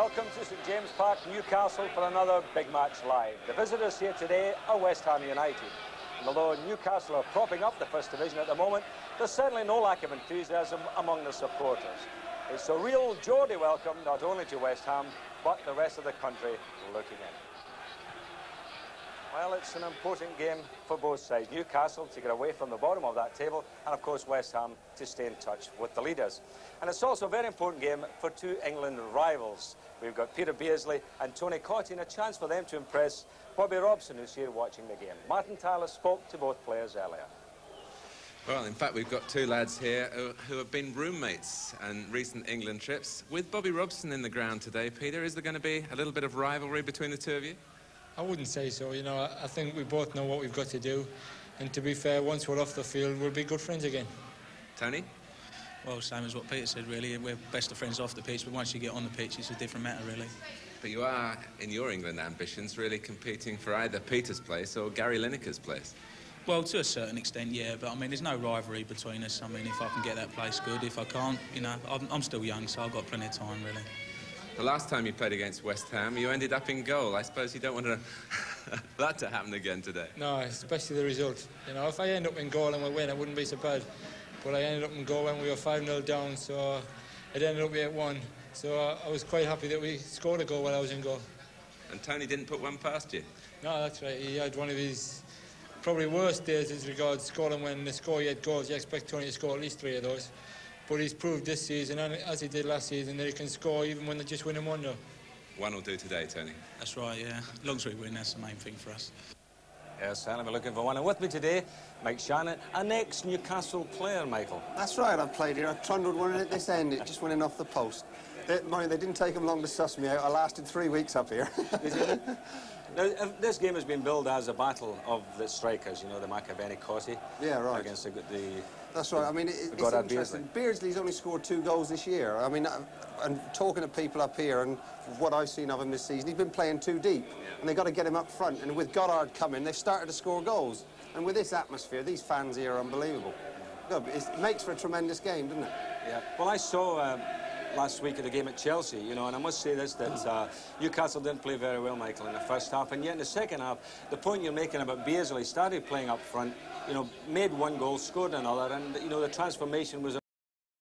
Welcome to St James Park, Newcastle for another big match live. The visitors here today are West Ham United. And although Newcastle are propping up the First Division at the moment, there's certainly no lack of enthusiasm among the supporters. It's a real Geordie welcome not only to West Ham, but the rest of the country looking in. Well, it's an important game for both sides. Newcastle to get away from the bottom of that table, and of course West Ham to stay in touch with the leaders. And it's also a very important game for two England rivals. We've got Peter Beardsley and Tony Cottee, and a chance for them to impress Bobby Robson, who's here watching the game. Martin Tyler spoke to both players earlier. Well, in fact, we've got two lads here who have been roommates on recent England trips. With Bobby Robson in the ground today, Peter, is there going to be a little bit of rivalry between the two of you? I wouldn't say so. You know, I think we both know what we've got to do. And to be fair, once we're off the field, we'll be good friends again. Tony? Well, same as what Peter said, really. We're best of friends off the pitch, but once you get on the pitch, it's a different matter, really. But you are, in your England ambitions, really competing for either Peter's place or Gary Lineker's place. Well, to a certain extent, yeah, but I mean, there's no rivalry between us. I mean, if I can get that place, good. If I can't, you know, I'm still young, so I've got plenty of time, really. The last time you played against West Ham, you ended up in goal. I suppose you don't want that to happen again today. No, especially the result. You know, if I end up in goal and we win, I wouldn't be so bad. But I ended up in goal when we were 5-0 down, so it ended up 8-1. So I was quite happy that we scored a goal while I was in goal. And Tony didn't put one past you? No, that's right. He had one of his probably worst days as regards scoring. When they score 8 goals, you expect Tony to score at least 3 of those. But he's proved this season, and as he did last season, that he can score even when they're just winning 1-0. One will do today, Tony. That's right, yeah. As long as we win, that's the main thing for us. Yes, certainly we're looking for one. And with me today, Mike Shannon, an ex-Newcastle player, Michael. That's right, I've played here. I trundled one in at this end. It just went in off the post. They didn't take them long to suss me out. I lasted 3 weeks up here. Now, this game has been billed as a battle of the strikers, you know, the McAvenny Cottee. Yeah, right. Against the That's right. I mean, it's interesting. Beardsley's only scored 2 goals this year. I mean, and talking to people up here and what I've seen of him this season, he's been playing too deep. And they've got to get him up front. And with Goddard coming, they've started to score goals. And with this atmosphere, these fans here are unbelievable. Good. It makes for a tremendous game, doesn't it? Yeah. Well, I saw last week at the game at Chelsea, you know, and I must say this, that Newcastle didn't play very well, Michael, in the first half, and yet in the second half, the point you're making about Beardsley started playing up front, you know, made 1 goal, scored another, and, you know, the transformation was